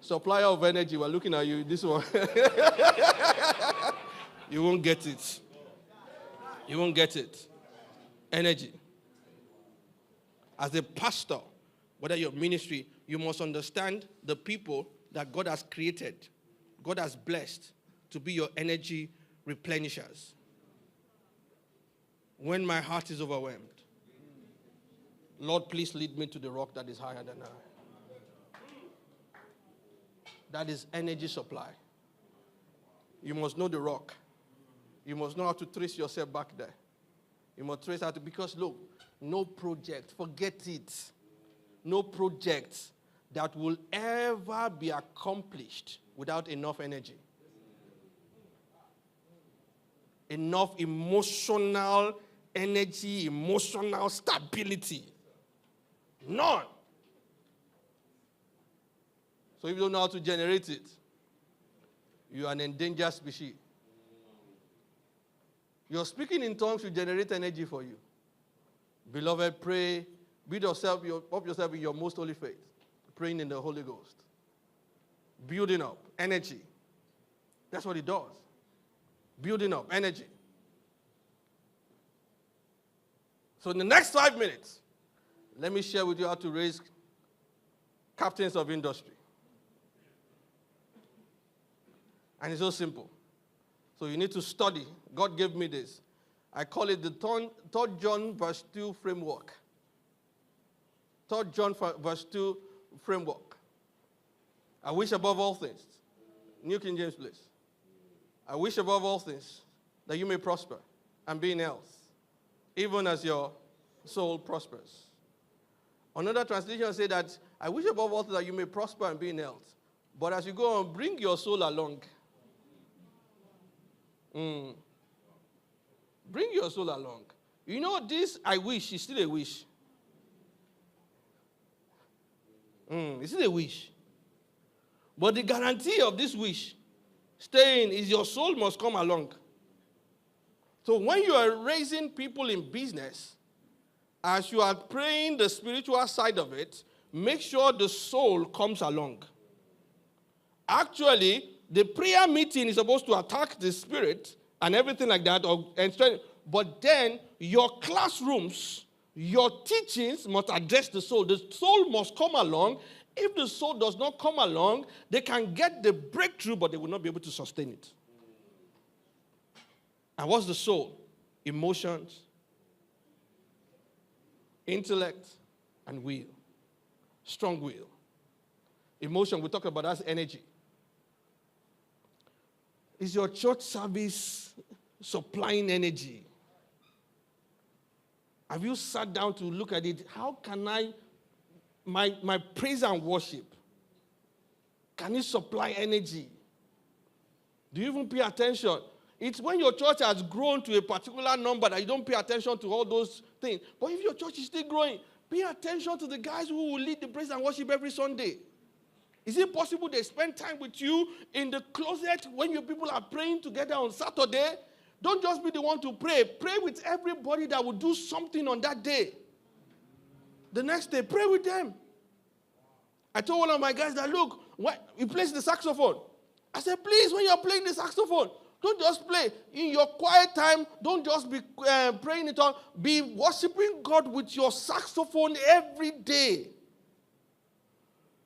supplier of energy, we're looking at you, this one. You won't get it. You won't get it. Energy. As a pastor, whether your ministry, you must understand the people that God has created, God has blessed to be your energy replenishers. When my heart is overwhelmed, Lord, please lead me to the rock that is higher than I. That is energy supply. You must know the rock. You must know how to trace yourself back there. You must trace how to, because look, no project, forget it. No project that will ever be accomplished without enough energy. Enough emotional energy, emotional stability. None. So if you don't know how to generate it, you are an endangered species. Your speaking in tongues will generate energy for you. Beloved, pray. Build yourself in your most holy faith. Praying in the Holy Ghost. Building up energy. That's what it does. Building up energy. So in the next 5 minutes, let me share with you how to raise captains of industry. And it's so simple. So you need to study. God gave me this. I call it the 3 John verse 2 framework. 3 John verse 2 framework. I wish above all things. New King James, please. I wish above all things that you may prosper and be in health, even as your soul prospers. Another translation says that I wish above all things that you may prosper and be in health. But as you go on, bring your soul along. Bring your soul along. You know, this I wish is still a wish. It's still a wish. But the guarantee of this wish staying is your soul must come along. So when you are raising people in business, as you are praying the spiritual side of it, make sure the soul comes along. Actually, the prayer meeting is supposed to attack the spirit and everything like that, but then your classrooms, your teachings must address the soul. The soul must come along. If the soul does not come along, they can get the breakthrough, but they will not be able to sustain it. And what's the soul? Emotions, intellect, and will. Strong will. Emotion, we talk about that's energy. Is your church service supplying energy? Have you sat down to look at it? How can my praise and worship, can it supply energy? Do you even pay attention? It's when your church has grown to a particular number that you don't pay attention to all those things. But if your church is still growing, pay attention to the guys who will lead the praise and worship every Sunday. Is it possible they spend time with you in the closet when your people are praying together on Saturday? Don't just be the one to pray. Pray with everybody that will do something on that day. The next day, pray with them. I told one of my guys that, look, he plays the saxophone. I said, please, when you're playing the saxophone, don't just play. In your quiet time, don't just be praying it on. Be worshiping God with your saxophone every day.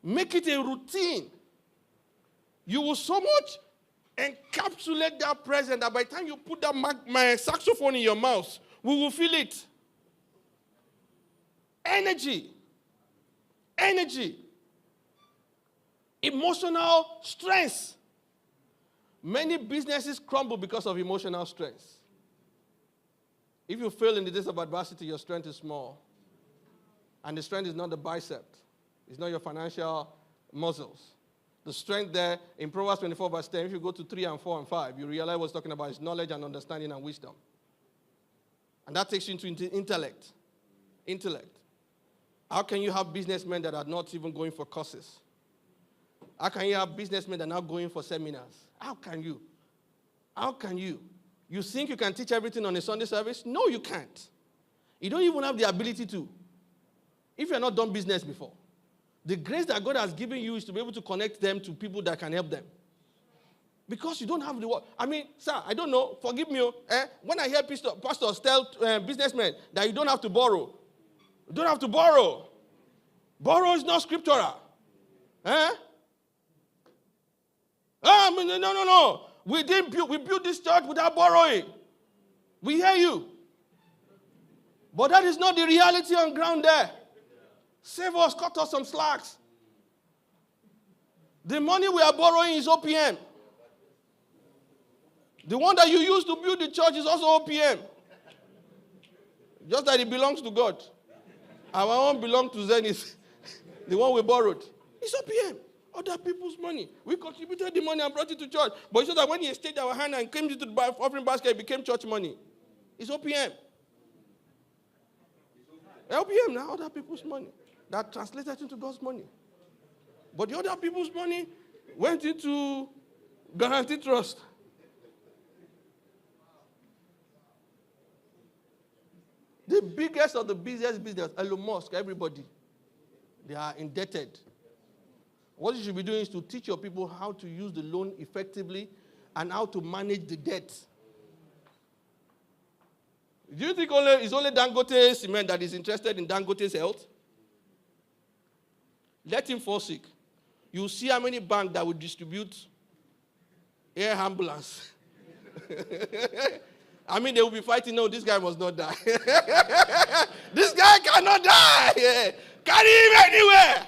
Make it a routine. You will so much encapsulate that presence that by the time you put that my saxophone in your mouth, we will feel it. Energy. Emotional strength. Many businesses crumble because of emotional strength. If you fail in the days of adversity, your strength is small. And the strength is not the bicep. It's not your financial muscles. The strength there in Proverbs 24 verse 10, if you go to 3 and 4 and 5, you realize what it's talking about is knowledge and understanding and wisdom. And that takes you into intellect. How can you have businessmen that are not even going for courses? How can you have businessmen that are not going for seminars? How can you? You think you can teach everything on a Sunday service? No, you can't. You don't even have the ability to. If you have not done business before. The grace that God has given you is to be able to connect them to people that can help them. Because you don't have the word. I mean, sir, I don't know. Forgive me. When I hear pastors tell businessmen that you don't have to borrow. You don't have to borrow. Borrow is not scriptural. No. We built this church without borrowing. We hear you. But that is not the reality on ground there. Save us, cut us some slacks. The money we are borrowing is OPM. The one that you use to build the church is also OPM. Just that it belongs to God. Our own belongs to Zenith. The one we borrowed. It's OPM. Other people's money. We contributed the money and brought it to church. But it's so that when he stayed our hand and came into the offering basket, it became church money. It's OPM. OPM now, other people's money. That translated into God's money. But the other people's money went into guaranteed trust. The biggest of the busiest business, Elon Musk, everybody, they are indebted. What you should be doing is to teach your people how to use the loan effectively and how to manage the debt. Do you think it's only Dangote Cement that is interested in Dangote's health? Let him fall sick. You'll see how many banks that will distribute air ambulance. I mean, they will be fighting, no, this guy must not die. This guy cannot die. Carry him anywhere.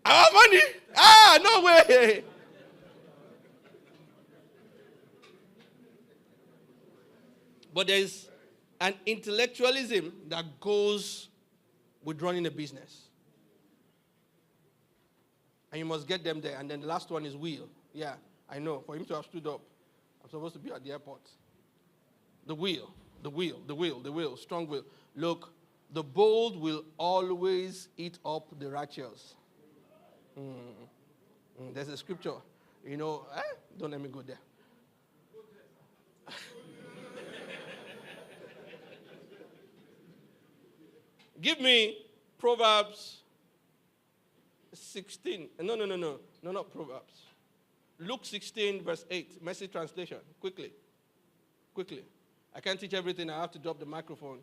Our money? No way. But there's an intellectualism that goes with running a business. And you must get them there. And then the last one is will. Yeah, I know. For him to have stood up, I'm supposed to be at the airport. The will, strong will. Look, the bold will always eat up the righteous. There's a scripture. Don't let me go there. Give me Proverbs 16. No, not Proverbs. Luke 16, verse 8. Message translation. Quickly. I can't teach everything. I have to drop the microphone.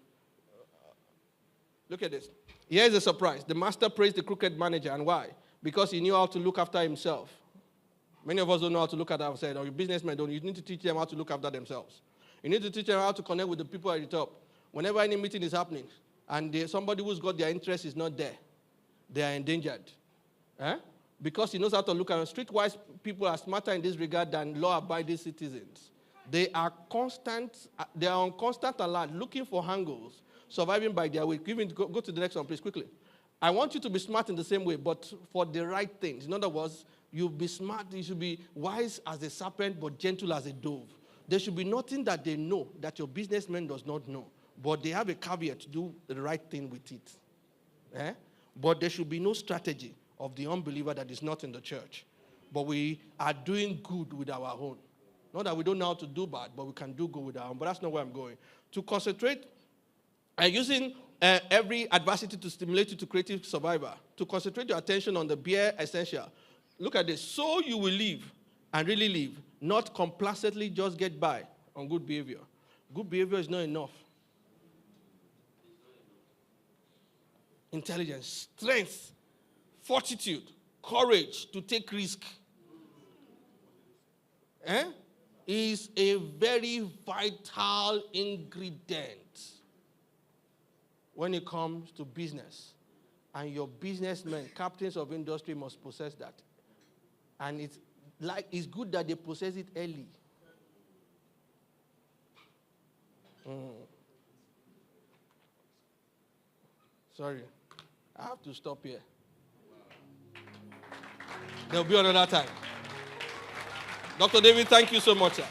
Look at this. Here's a surprise. The master praised the crooked manager. And why? Because he knew how to look after himself. Many of us don't know how to look after ourselves. Or your businessmen don't. You need to teach them how to look after themselves. You need to teach them how to connect with the people at the top. Whenever any meeting is happening, and somebody who's got their interest is not there, they are endangered. Because he knows how to look at them. Streetwise people are smarter in this regard than law-abiding citizens. They are on constant alert, looking for angles, surviving by their way. Go to the next one, please, quickly. I want you to be smart in the same way, but for the right things. In other words, You'll be smart. You should be wise as a serpent, but gentle as a dove. There should be nothing that they know that your businessman does not know. But they have a caveat to do the right thing with it. But there should be no strategy of the unbeliever that is not in the church. But we are doing good with our own. Not that we don't know how to do bad, but we can do good with our own. But that's not where I'm going. To concentrate, using every adversity to stimulate you to creative survival. To concentrate your attention on the bare essential. Look at this. So you will live and really live. Not complacently just get by on good behavior. Good behavior is not enough. Intelligence, strength, fortitude, courage to take risk is a very vital ingredient when it comes to business. And your businessmen, captains of industry must possess that. And it's good that they possess it early. Sorry. I have to stop here. There'll be another time. Dr. David, thank you so much, sir.